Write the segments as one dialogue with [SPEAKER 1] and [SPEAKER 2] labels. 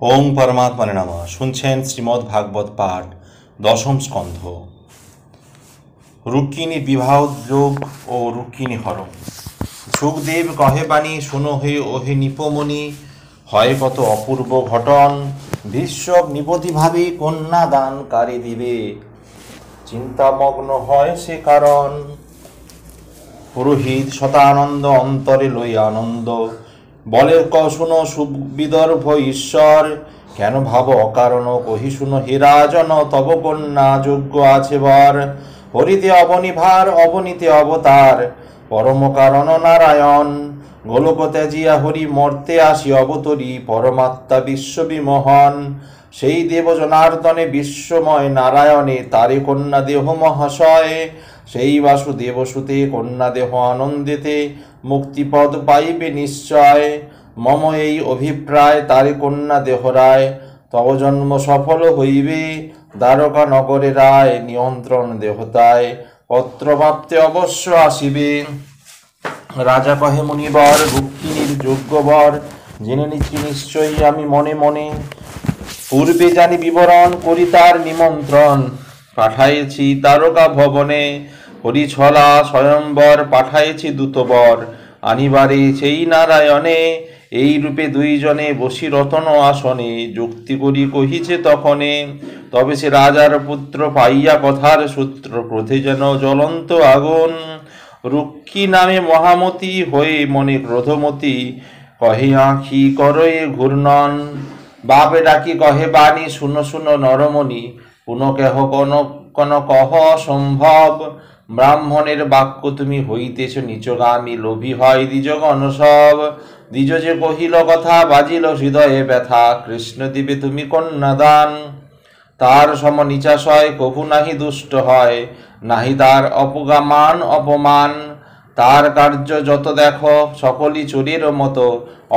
[SPEAKER 1] ওং পরমাত্মনে নমঃ। শুনছেন শ্রীমদ্ ভাগবত পাঠ, দশম স্কন্ধ, রুক্মিণী বিবাহ যোগ ও রুক্মিণী হরণ। সুখদেব কহে বাণী, শুনো হে ওহে নিপমণি, হয় কত অপূর্ব ঘটন। বিশ্ব নিপতিভাবে কন্যা দান কারে দিবে, চিন্তামগ্ন হয় সে কারণ। পুরোহিত শতানন্দ অন্তরে লই আনন্দ, বলে শুনো সুবিদর্ভ ঈশ্বর। কেন ভাব অকারণ কহি শুনো হে রাজন, তব কন্যা যোগ্য আছে বর। হরিতে অবনিভার অবনীতে অবতার, পরম কারণ নারায়ণ। গোলক ত্যাজিয়া হরি মর্তে আসি অবতরী, পরমাত্মা বিশ্ববিমোহন। সেই দেব জনার্দনে বিশ্বময় নারায়ণে, তারে কন্যা দেহ মহাশয়। সেই বাসুদেব সুতে কন্যা দেহ আনন্দিতে, মুক্তিপদ পাইবে নিশ্চয়। মম এই অভিপ্রায়, তারে কন্যা দেহ রায়। তব জন্ম সফল হইবে, দ্বারকা নগরে রায়। নিয়ন্ত্রণ দেহতায়, পত্রপ্রাপ্তে অবশ্য আসিবে। রাজা কহে মুনিবর, রুক্মিণীর যোগ্য বর। জেনে নিচ্ছি নিশ্চয়ই আমি মনে মনে, পূর্বে জানি বিবরণ করি তার নিমন্ত্রণ। পাঠাইছি তারকা ভবনে, হরিছলা স্বয়ম্বর। পাঠাইছি দূতবর, আনিবারে সেই নারায়ণে। এই রূপে দুইজনে বসি রতন আসনে, যুক্তি করি কহিছে তখনে। তবে সে রাজার পুত্র পাইয়া কথার সূত্র, ক্রোধে যেন জ্বলন্ত আগুন। রুক্মী নামে মহামতি হয়ে মনে ক্রোধমতি, কহে আঁখি করয়ে ঘূর্ণন। বাপে ডাকি কহে বাণী, শুনো শুনো নরমণি, পুনঃ কেহ কোন কহ সম্ভব। ব্রাহ্মণের বাক্য তুমি হইতেছ নিচগামী, লোভী হয় দ্বিজগণ সব। দ্বিজ যে কহিল কথা, বাজিল হৃদয়ে ব্যথা। কৃষ্ণ দিবে তুমি কন্যাদান, তার সম নিচাশয় কভু নাহি দুষ্ট হয়। নাহি তার অপমান অপমান, তার কার্য যত দেখো সকলই চোরের মতো।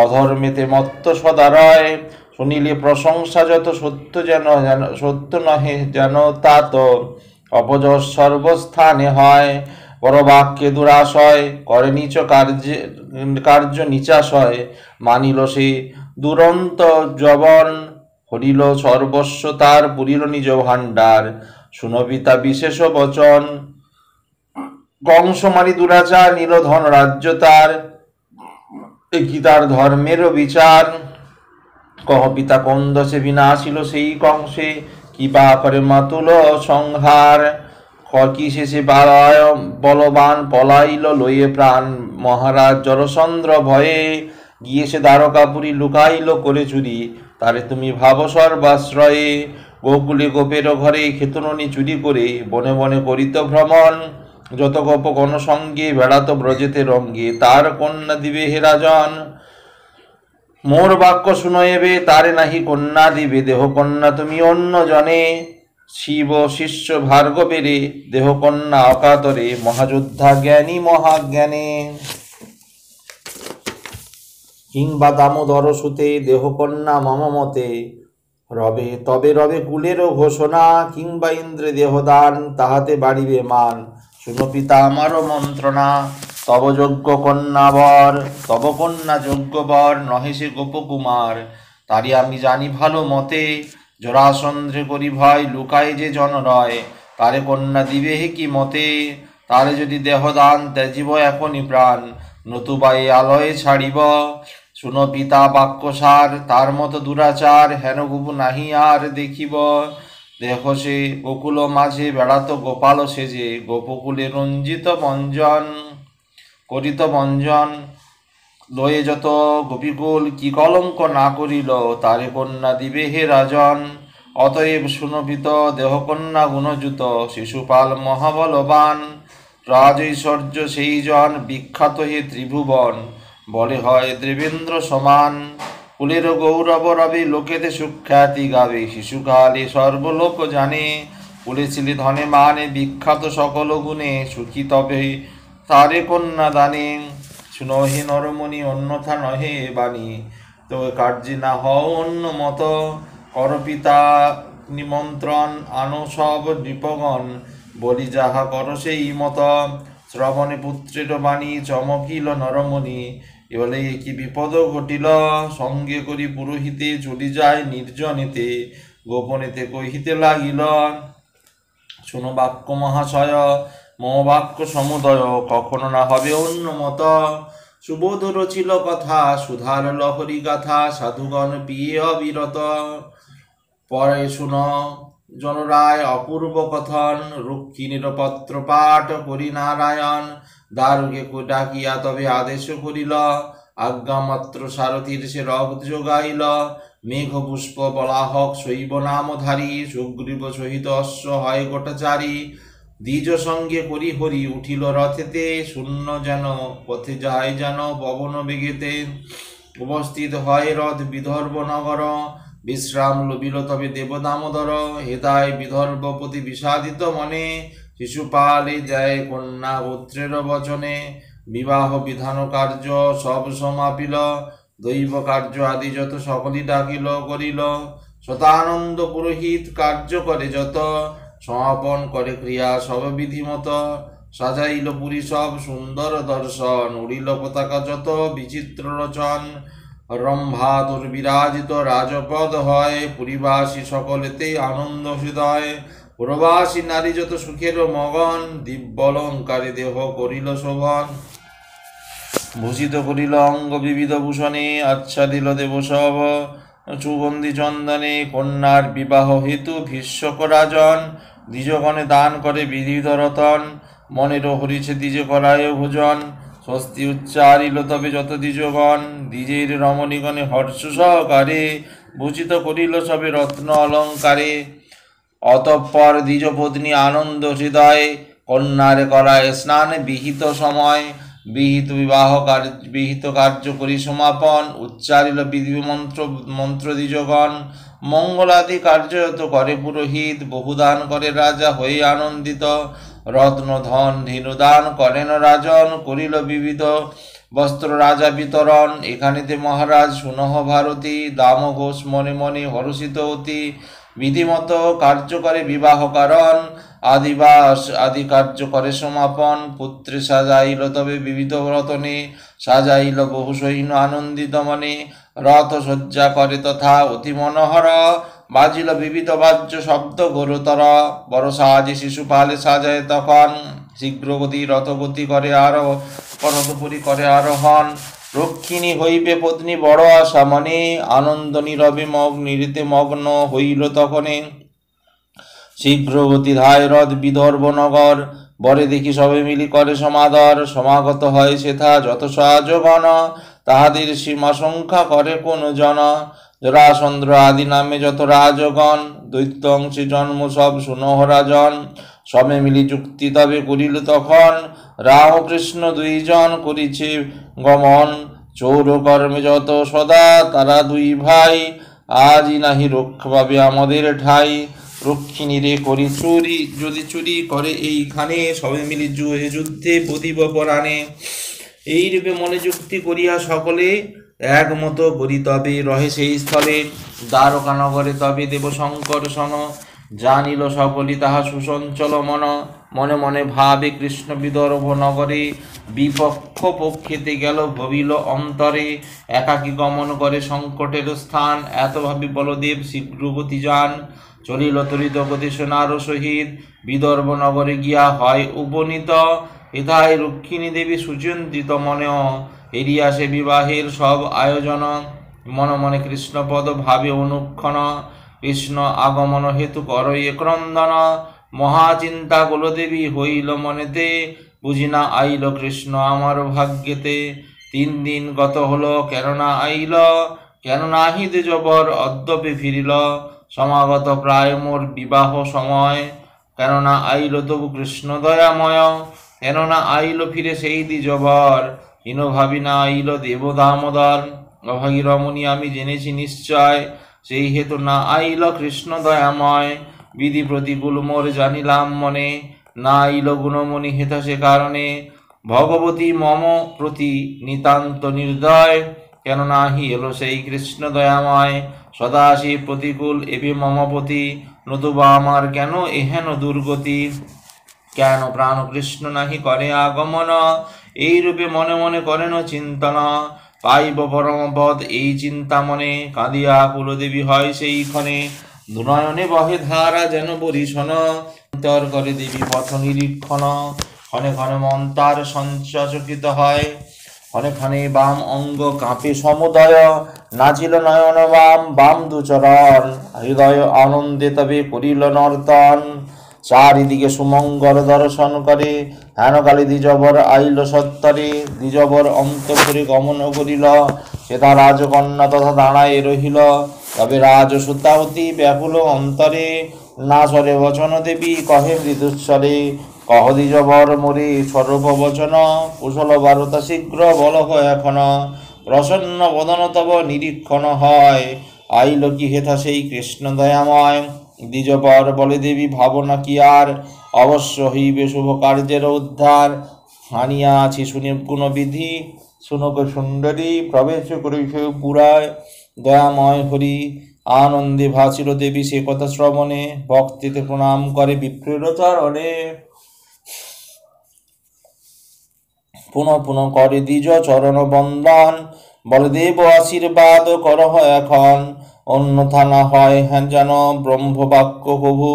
[SPEAKER 1] অধর্মেতে মত্ত সদারয়, শুনিলে প্রশংসা যত সত্য যেন সত্য নহে যেন তা তো। অপযশ সর্বস্থানে হয়, পরবাক্যে দুরাশয়। করে নিচ কার্য নিচাশয়, মানিল সে দুরন্ত যবন। হরিল সর্বস্ব তার, পুরিল নিজ ভাণ্ডার। শুনবিতা বিশেষ বচন, কংস মারি দুরাচার। নীল ধন রাজ্য তার, কি তার ধর্মেরও বিচার। কহ পিতা কোন দশে বিনাশিল সেই কংসে, কি বা করে মাতুল সংহার। কি শেষে বলবান পলাইল লইয়ে প্রাণ, মহারাজ জরচন্দ্র ভয়ে। গিয়ে সে দ্বারকাপুরী লুকাইল করে চুরি, তারে তুমি ভাব সর্বাশ্রয়ে। গোকুলে গোপের ঘরে খেতননি চুরি করে, বনে বনে করিত ভ্রমণ। যত গোপ গণসঙ্গে বেড়াত ব্রজেতে রঙ্গে, তার কন্যা দিবে হে রাজন। মোর বাক্য শুনয়েবে, তারে নাহি কন্যা দিবে দেহ কন্যা তুমি অন্য জনে। শিব শিষ্য ভার্গবেরে, দেহ কন্যা অকাতরে। মহাযোদ্ধা জ্ঞানী মহাজ্ঞানে, কিংবা দামোদর সুতে দেহ কন্যা মম মতে। রবে তবে রবে কুলেরও ঘোষণা, কিংবা ইন্দ্রে দেহদান তাহাতে বাড়িবে মান। শুনো পিতা আমারও মন্ত্রণা, তব যোগ্য কন্যা বর। তব কন্যা যোগ্য বর, নহে সে গোপকুমার। তারি আমি জানি ভালো মতে, জরাসন্ধে করি ভয়। লুকায় যে জনরয়, তারে কন্যা দিবে হে কি মতে। তারে যদি দেহদান, ত্যাজিব এখনই প্রাণ। নতুবা এ আলয়ে ছাড়িব। শুনো পিতা বাক্যসার, তার মতো দুরাচার হেন গুবু নাহি আর দেখিব। দেখো সে গোকুল মাঝে বেড়াত গোপাল সেজে, গোপকুলে রঞ্জিত বঞ্জন করিত বঞ্জন। লয়ে যত গোপীকুল, কি কলঙ্ক না করিল, তারে কন্যা দিবে হে রাজন। অতএব শুনপিত দেহকন্যা গুণযুত, শিশুপাল মহাবলবান। রাজৈশ্বর্য সেই জন, বিখ্যাত হে ত্রিভুবন। বলে হয় দেবেন্দ্র সমান, কুলের গৌরব রবে, লোকেতে সুখ্যাতি গাবে। শিশুকালে সর্বলোক জানে, কুলে ছিলে ধনে মানে, বিখ্যাত সকল গুণে। সুখী তবে তারে কন্যা দানে। শুনো হে নরমণি, অন্যথা নহে বাণী। তবে কার্যে না হও অন্য মত। কর পিতা নিমন্ত্রণ, আনো সব নৃপগণ। বলি যাহা কর সেই মত। শ্রবণে পুত্রের বাণী, চমকিল নরমণি। এবারে কি বিপদ ঘটিল, সঙ্গে করি পুরোহিতে চলি যায় নির্জনেতে, গোপনেতে কহিতে লাগিল, শুনো বাক্য মহাশয়, মম বাক্য সমুদয়, কখনো না হবে অন্য মত। সুবোধ রচিল কথা, সুধার লহরী গাথা, সাধুগণ পিয়ে অবিরত। পরে শুন জনরায় অপূর্ব কথন, রুক্মিণীর পত্র পাঠ করি নারায়ণ, দারুকে ডাকিয়া তবে আদেশ করিল, আজ্ঞামাত্র সারথীর সে রথ যোগাইল, মেঘ পুষ্প বলাহক শৈব নামধারী, সুগ্রীব সহিত অশ্ব হয় গোটাচারী, দ্বিজ সঙ্গে করি হরি উঠিল রথেতে, শূন্য যেন পথে যায় যেন পবন বেগেতে, উপস্থিত হয় রথ বিদর্ভ নগর, বিশ্রাম লবিল তবে দেব দামোদর, হেতায় বিদর্ভপতি বিষাদিত মনে, শিশুপালে যায় কন্যা পুত্রের বচনে, বিবাহ বিধান কার্য সব সমাপিল, দৈব কার্য আদি যত সকলই ডাকিল করিল, শতানন্দ পুরোহিত কার্য করে যত, সমাপন করে ক্রিয়া সব বিধিমত, সাজাইল পুরী সব সুন্দর দর্শন, উড়িল পতাকা যত বিচিত্র রচন, রম্ভা তোর বিরাজিত রাজপদ হয়, পুরীবাসী সকলেতে আনন্দ হৃদয়, প্রবাসী নারী যত সুখের মগন, দিব্যলঙ্কারে দেহ করিল শোভন, ভূষিত করিল অঙ্গ বিবিধ ভূষণে, আচ্ছাদিল দেব সব সুগন্ধি চন্দনে, কন্যার বিবাহ হেতু ভীষ্মক রাজন, দ্বিজগণে দান করে বিবিধ রতন, মনের হরিছে দ্বিজ করায় ভোজন, স্বস্তি উচ্চারিল তবে যত দ্বিজগণ, দ্বিজের রমণীগণে হর্ষ সহকারে, ভূষিত করিল সবে রত্ন অলঙ্কারে, অতঃপর দ্বিজপত্নী আনন্দ হৃদয়, কন্যার করায় স্নান বিহিত সময়, বিহিত কার্য করি সমাপন, উচ্চারিল বিধি মন্ত্র দ্বিজগণ, মঙ্গলাদি কার্যত করে পুরোহিত, বহুদান করে রাজা হয়ে আনন্দিত, রত্ন ধন ধেনুদান করেন রাজন, করিল বিবিধ বস্ত্র রাজা বিতরণ, এখানেতে মহারাজ শুনহ ভারতী, দাম ঘোষ মনে মনে হর্ষিত অতি, বিধিমত কার্য করে বিবাহ কারণ, আদিবাস আদি কার্য করে সমাপন, পুত্রে সাজাইল তবে বিবিধ রতনে, সাজাইল বহু সৈন্য আনন্দিত মনে, রথ সজ্জা করে তথা অতি মনোহর, বাজিল বিবিধ বাহ্য শব্দ ঘোরতর, বড় সাজে শিশুপালে সাজায় তখন, শীঘ্রগতি রথগতি করে আরো পরতপুরি করে আরোহণ, রক্ষিণী হইবে পত্নী বড় আশা মনে, আনন্দ নীরবে নিরিতে মগ্ন হইল তখনে, শীঘ্রগতি ধায় রথ বিদর্ভ নগর, বরে দেখি সবে মিলি করে সমাদর, সমাগত হয় সেথা যত সাজগণ, তাহাদের সীমা সংখ্যা করে কোন জন, জরাসন্দ্র আদি নামে যত রাজগণ, দৈত্য অংশে জন্ম সব শুনহ রাজন, সবে মিলি যুক্তি তবে করিল তখন, রামকৃষ্ণ দুইজন করিছে গমন, চৌর কর্মে যত সদা তারা দুই ভাই, আজই নাহি রক্ষা পাবে আমাদের ঠাই, রক্ষিণী রে করি চুরি যদি চুরি করে এইখানে, সবে মিলি যুদ্ধে পতিব পরাণে, এই রূপে মনে যুক্তি করিয়া সকলে একমত করি তবে রহে সেই স্থলে, দ্বারকা নগরে তবে দেব শঙ্কর সন, জানিল সকলি তাহা সুসঞ্চল মন, মনে মনে ভাবে কৃষ্ণ বিদর্ভ নগরে, বিপক্ষ পক্ষেতে গেল ভবিল অন্তরে, একাকী গমন করে সংকটের স্থান, এত ভাবি বলদেব শীঘ্রগতি যান, চলিল তরিত গতি সোনার সহিত, বিদর্ভ নগরে গিয়া হয় উপনীত, এথায় রক্ষিণী দেবী সুচিন্তিত মনে, এরিয়া সে বিবাহের সব আয়োজন, মনে মনে কৃষ্ণপদ ভাবে অনুক্ষণ, কৃষ্ণ আগমন হেতু করয়ে ক্রন্দন, মহাচিন্তা কুলদেবী হইল মনেতে, বুঝি না আইল কৃষ্ণ আমার ভাগ্যেতে, 3 দিন গত হলো কেন না আইল, কেন নাহি দ্বিজবর অদ্যপি ফিরিল, সমাগত প্রায় মোর বিবাহ সময়, কেননা আইল তবু কৃষ্ণ দয়াময়, কেননা আইল ফিরে সেই দ্বিজবর, হীন ভাবি না আইল দেব দামোদর, অভাগী রমণী আমি জেনেছি নিশ্চয়, সেই হেতু না আইল কৃষ্ণ দয়াময়, বিধি প্রতিকূল মোর জানিলাম মনে, না আইল গুণমণি হেতা সে কারণে, ভগবতী মম প্রতি নিতান্ত নির্দয়, কেন নাহি এলো সেই কৃষ্ণ দয়াময়, সদা সে প্রতিকূল এবে মমপতি, নতুবা আমার কেন এহেন দুর্গতি, কেন প্রাণ কৃষ্ণ নাহি করে আগমন, এই রূপে মনে মনে করেন চিন্তনা, পাইব পরমপদ এই চিন্তা মনে, কাঁদিয়া কুলদেবী হয় সেই ক্ষণে, দুনয়নে বহে ধারা যেন বরিশন, অন্তর করে দেবী পথ নিরীক্ষণ, ক্ষণে ক্ষণে মন তার সঞ্চকিত হয়, ক্ষণে ক্ষণে বাম অঙ্গ কাঁপে সমুদয়, নাচিল নয়ন বাম বাম দুচরণ, হৃদয় আনন্দে তবে করিল নর্তন, চারিদিকে সুমঙ্গল দর্শন করে, হেন কালে দ্বিজবর আইল সত্তরে, দ্বিজবর অন্তঃপুরে গমন করিল, সেথা রাজকন্যা তথা দাঁড়ায় রহিল, তবে রাজসুতা অতি ব্যাকুল অন্তরে, না সরে বচন দেবী কহে মৃদুস্বরে, কহ দ্বিজবর মোরে স্বরূপ বচন, কুশল বারতা শীঘ্র বলহ এখন, প্রসন্ন বদন তব নিরীক্ষণ হয়, আইল কি হেথা সেই কৃষ্ণ দয়াময়, দ্বিজবর বলে দেবী ভাবনা কি আর, অবশ্য হইবে শুভ কার্যের উদ্ধার, হানিয়া আছি শুনে গুণবিধি, শুনক সুন্দরী প্রবেশ করিস পুরায়, দয়াময় হরি আনন্দে ভাসিল দেবী সে কথা শ্রবণে, ভক্তিতে প্রণাম করে বিপ্রের চরণে, পুনঃ পুনঃ করে দ্বিজ চরণ বন্দন, বলে দেব আশীর্বাদ করহ এখন, অন্যথা না হয় হ্যাঁ যেন ব্রহ্মবাক্য কভু,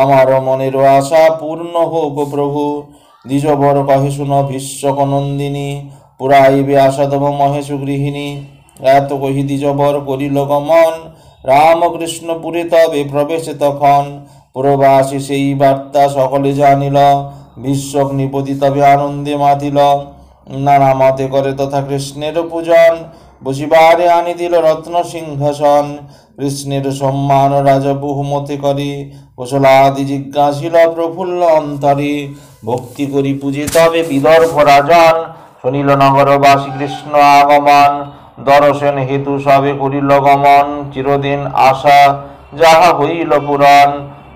[SPEAKER 1] আমার মনের আশা পূর্ণ হোক প্রভু, দ্বিজবর কহে শুন ভীষ্মক নন্দিনী, পুরাইবে আশা তব মহেশ গৃহিণী, এত কহি দ্বিজবর করিল গমন, রামকৃষ্ণপুরে তবে প্রবেশে তখন, পুরবাসী সেই বার্তা সকলে জানিল, ভীষ্মক নিপতি তবে আনন্দে মাতিল, নানা মতে করে তথা কৃষ্ণের পূজন, বসিবারে আনি দিল রত্ন সিংহাসন, কৃষ্ণের সম্মান রাজা বহুমতে করে, কোশলাদি জিজ্ঞাসিল প্রফুল্ল অন্তরে, ভক্তি করি পূজে তবে বিদর্ভ রাজন, শুনিল নগরবাসী কৃষ্ণ আগমন, দর্শন হেতু সবে করিল গমন, চিরদিন আশা যাহা হইল পূরণ,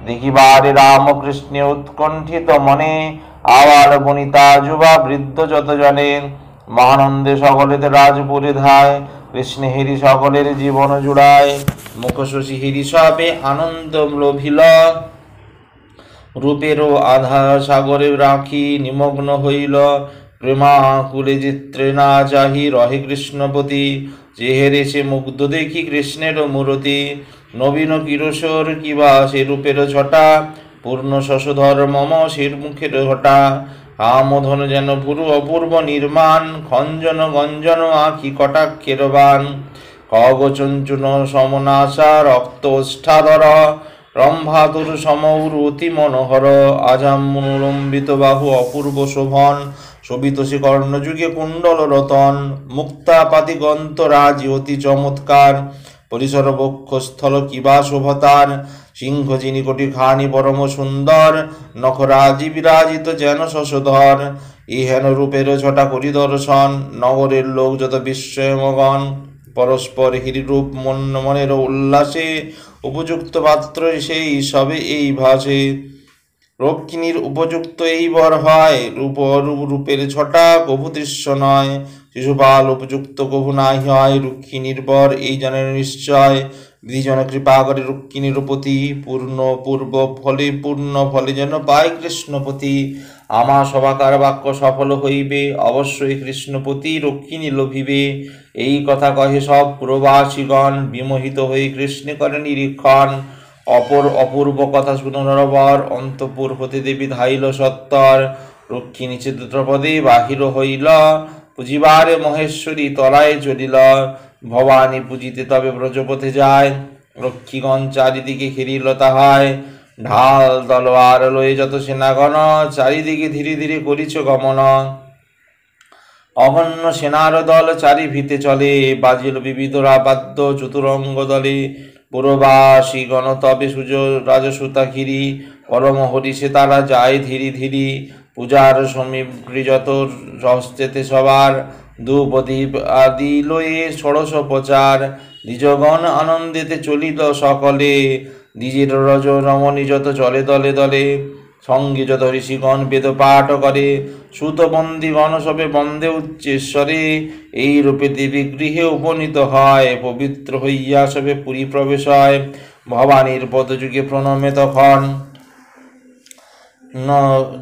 [SPEAKER 1] দেখিবারে রামকৃষ্ণে উৎকণ্ঠিত মনে, আবার বনিতা যুবা বৃদ্ধ যত জনে, মহানন্দে সকলেতে রাজপুরে ধায়, কৃষ্ণ হেরি সকলের জীবন জুড়ায়, মুখ শশী হেরি সবে আনন্দ লোভিল, রূপেরও আধার সাগরে রাখি নিমগ্ন হইল, প্রেমাকুলে চিত্রে না চাহি রহে কৃষ্ণপতি, চেহারে সে মুগ্ধ দেখি কৃষ্ণের মূরতি, নবীন কিরোশর কিবা সে রূপের ছটা, পূর্ণ শশধর মম সের মুখের হটা, কামধন যেন পুরু অপূর্ব নির্মাণ, খঞ্জন গঞ্জন আঁখি কটাক্ষের বান, খগচঞ্চুন সমনাশা রক্ত ওষ্ঠাধর, রম্ভাতুর সমৌর অতি মনোহর, আজাম্মুলম্বিত বাহু অপূর্ব শোভন, শোভিত সে কর্ণযুগে কুণ্ডল রতন, মুক্তাপাতি গন্তরাজি অতি চমৎকার, পরিসর বক্ষস্থল কিবা শোভতার, সিংহ যিনি কোটি খানি পরম সুন্দর, নখরাজি বিরাজিত যেন শশধর, ইহেন রূপের ছটা করি দর্শন, নগরের লোক যত বিস্ময়মগন, পরস্পর হিরিরূপ মনের উল্লাসে, উপযুক্ত পাত্র সেই সবে এই ভাসে, রক্ষিণীর উপযুক্ত এই বর হয়, রূপের ছটা কভু দৃশ্য নয়, শিশুপাল উপযুক্ত কভু নাই হয়, রুক্মিণীর বর এই জানেন নিশ্চয়, বিধিজন কৃপা করে রুক্মিণীর প্রতি, পূর্ণ ফলে যেন পায় কৃষ্ণপতি, আমা সভাকার বাক্য সফল হইবে, অবশ্যই কৃষ্ণপতি রুক্মিণী লোভিবে, এই কথা কহে সব পুরবাসীগণ, বিমোহিত হয়ে কৃষ্ণে করে নিরীক্ষণ, অপূর্ব কথা শুনর বর, অন্তপুর হতে দেবী ধাইল সত্তর, রক্ষিণী চিত্রপদে বাহির হইল, পুজিবারে মহেশ্বরী তলায় চলিল, ভবানী পুজিতে তবে ব্রজপথে যায়, রক্ষীগণ চারিদিকে ঘিরিল তাহায়, ঢাল তলোয়ার লয়ে যত সেনাগণ, চারিদিকে ধীরে ধীরে করিছ গমন, অগণ্য সেনার দল চারি ভিতে চলে, বাজিল বিবিধ বাদ্য চতুরঙ্গ দলে, পুরবাসী গণ তবে রাজসুতা ঘিরি, পরম হরিষে তারা যায় ধীরে ধীরে, পূজার সামগ্রী যত হস্তেতে সবার, ধূপ দ্বীপ আদি লয়ে ষোড়শ প্রচার, দ্বিজগণ আনন্দেতে চলিল সকলে, দ্বিজের রজ রমণী যত চলে দলে দলে, সঙ্গে যত ঋষিগণ বেদ পাঠ করে, সুতবন্দীগণ সবে বন্দে উচ্চেশ্বরে, এই রূপে দেবী গৃহে উপনীত হয়, পবিত্র হইয়া সবে পুরী প্রবেশ হয়, ভবানীর পদযুগে প্রণমে তখন,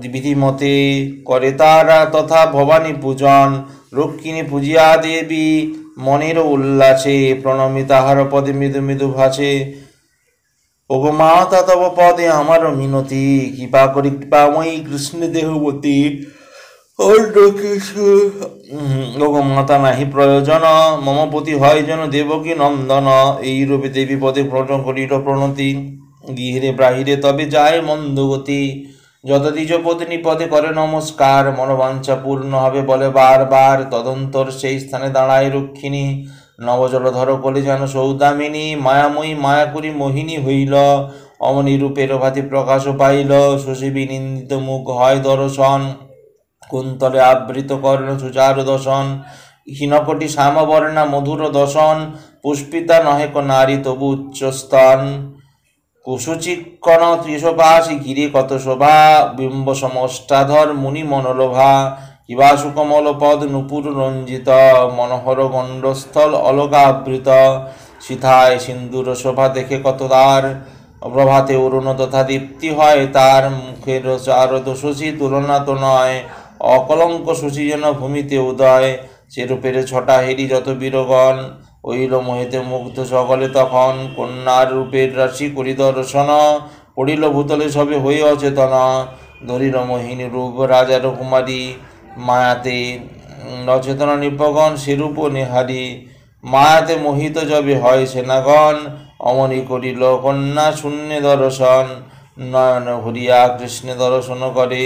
[SPEAKER 1] বিধিমতে করে তারা তথা ভবানী পূজন। রক্ষিণী পূজিয়া দেবী মনের উল্লাসে, প্রণমী তাহার পদে মৃদু মৃদু ভাসে। ওগো মাতা তব পদে আমার মিনতি, কৃপা করি কৃপাময়ী কৃষ্ণ দেহবতী। ওগো মাতা নাহি প্রয়োজন, মম পতি হয় যেন দেবকী নন্দন। এই রূপে দেবী পদে প্রণত করিল প্রণতি, গৃহে বাহিরে তবে যায় মন্দগতি। যত দ্বিজ পত্নী পদে করে নমস্কার, মনোবাঞ্ছা পূর্ণ হবে বলে বারবার। তদন্তর সেই স্থানে দাঁড়ায় রক্ষিণী, নবজলধর কোলে যেন সৌদামিনী। মায়াময়ী মায়া করি মোহিনী হইল, অমনি রূপের ভাতি প্রকাশ পাইল। শশী নিন্দিত মুখ হয় দর্শন, কুন্তলে আবৃত কর্ণ সুচার দশন। হীনকটি শ্যামবর্ণা মধুর দশন, পুষ্পিতা নহে ক নারী তবু উচ্চস্তন। কুসুচিকণ ত্রিশপাশি ঘিরে কত শোভা, বিম্ব সমষ্টাধর মুনি মনোলোভা। কিবা সুকমল পদ নুপুর রঞ্জিত, মনোহর গণ্ডস্থল অলকাবৃত। সিথায় সিন্দুর শোভা দেখে কত দ্বার, প্রভাতে অরুণ তথা দীপ্তি হয় তার। মুখের চারদ শশী তুলনা তো নয়, অকলঙ্ক শশী যেন ভূমিতে উদয়। সেরূপের ছটা হেরি যত বীরগণ, ওইল মোহিতে মুগ্ধ সকলে তখন। কন্যার রূপের রাশি করি দর্শন, পড়িল ভূতলে সবে হয়ে অচেতন। ধরিল মোহিনী রূপ রাজার কুমারী, মায়াতে অচেতন নিপগণ সেরূপ নেহারি। মায়াতে মোহিত যবে হয় সেনাগণ, অমনি করিল কন্যা শূন্য দর্শন। নয়ন ভরিয়া কৃষ্ণ দর্শন করে,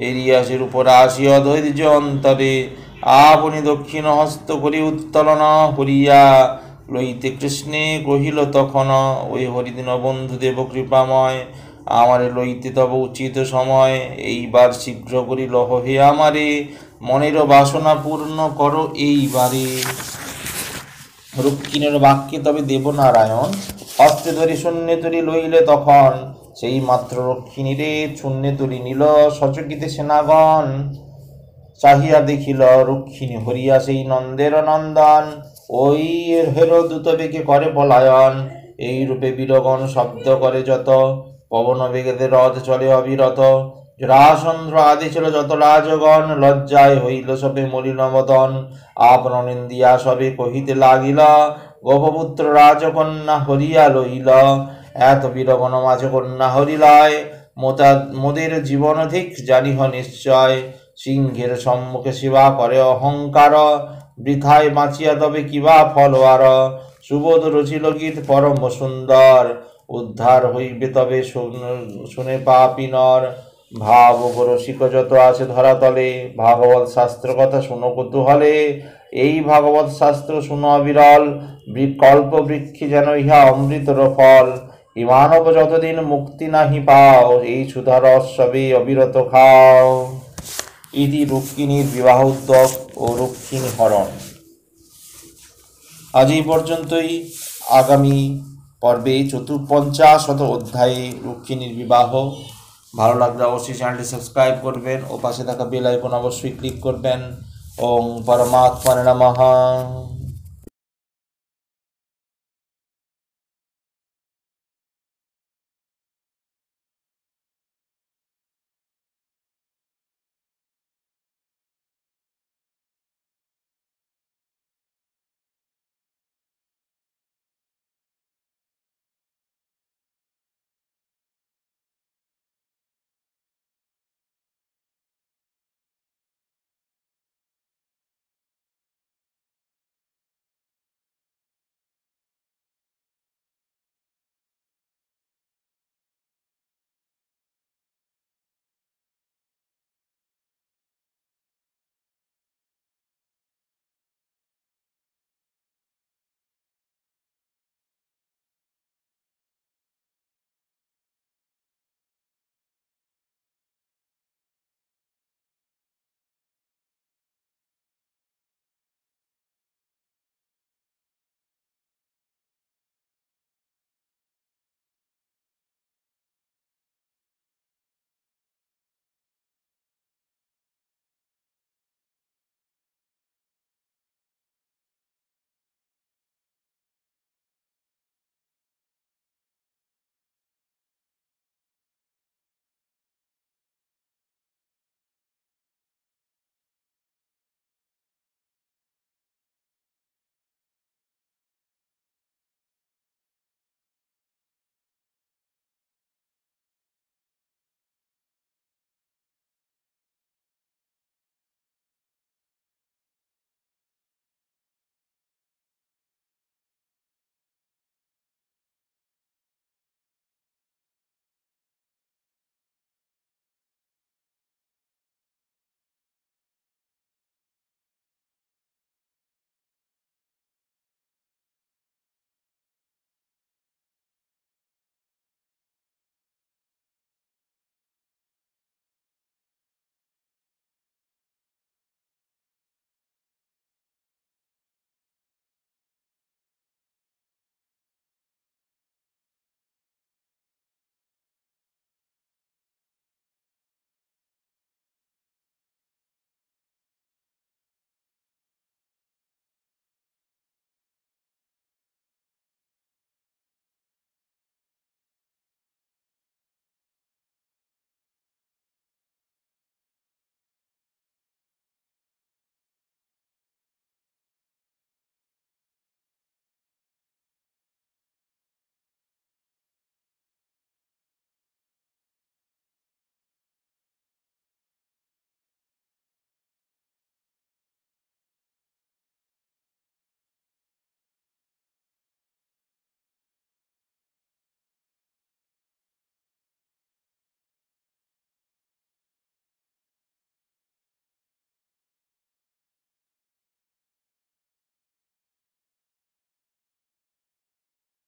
[SPEAKER 1] এরিয়া সেরূপ রাশি অধৈর্য অন্তরে। আপনি দক্ষিণ হস্ত করি উত্তোলন, হরিয়া লইতে কৃষ্ণে কহিল তখন। ওই হরিদিন বন্ধু দেব কৃপাময়, আমারে লইতে তব উচিত সময়। এইবার শীঘ্র করি লহ হে আমারে, মনের বাসনা পূর্ণ করো এইবারে। রক্ষিণীর বাক্যে তবে দেবনারায়ণ, হস্তে ধরি শূন্য তুলি লইলে তখন। সেই মাত্র রক্ষিণীরে শূন্য তুলি নিল, সচকিতে সেনাগণ। চাহিয়া দেখিল রক্ষিণী হরিয়া সেই নন্দের নন্দন। ওই হেরো দ্রুত বেগে করে পলায়ন, এই রূপে বীরগণ শব্দ করে যত। পবন বেগেতে রথ চলে অবিরত, রাসন্দ্র আদি ছিল যত রাজগণ। লজ্জায় হইল সবে মলিন বদন, আপন নিন্দিয়া সবে কহিতে লাগিল। গোপপুত্র রাজকন্যা হরিয়া লইল, এত বীরগণ মাঝে কন্যা হরিলয়। মোদের জীবন ধিক জানিহ নিশ্চয়, সিংহের সম্মুখে সেবা করে অহংকার। বৃথায় বাঁচিয়া তবে কিবা ফলোয়ার, সুবোধ রচিল গীত পরম সুন্দর। উদ্ধার হইবে তবে শুনে পাপী নর, ভাব রসিক যত আছে ধরাতলে। ভাগবত শাস্ত্র কথা শুনো কুতূহলে, এই ভাগবত শাস্ত্র শুনো অবিরল। কল্প বৃক্ষে যেন ইহা অমৃতর ফল, মানব যতদিন মুক্তি নাহি পাও, এই সুধার সবে অবিরত খাও। ইতি রুক্মিণীর বিবাহ উদ্যোগ ও রুক্মিণী হরণ। আজ এই পর্যন্তই। আগামী পর্বে ৪৫০ অধ্যায়ে রুক্মিণীর বিবাহ। ভালো লাগলে অবশ্যই চ্যানেলটি সাবস্ক্রাইব করবেন ও পাশে থাকা বেল আইকন অবশ্যই ক্লিক করবেন। ওং পরমাত্মনে নমঃ।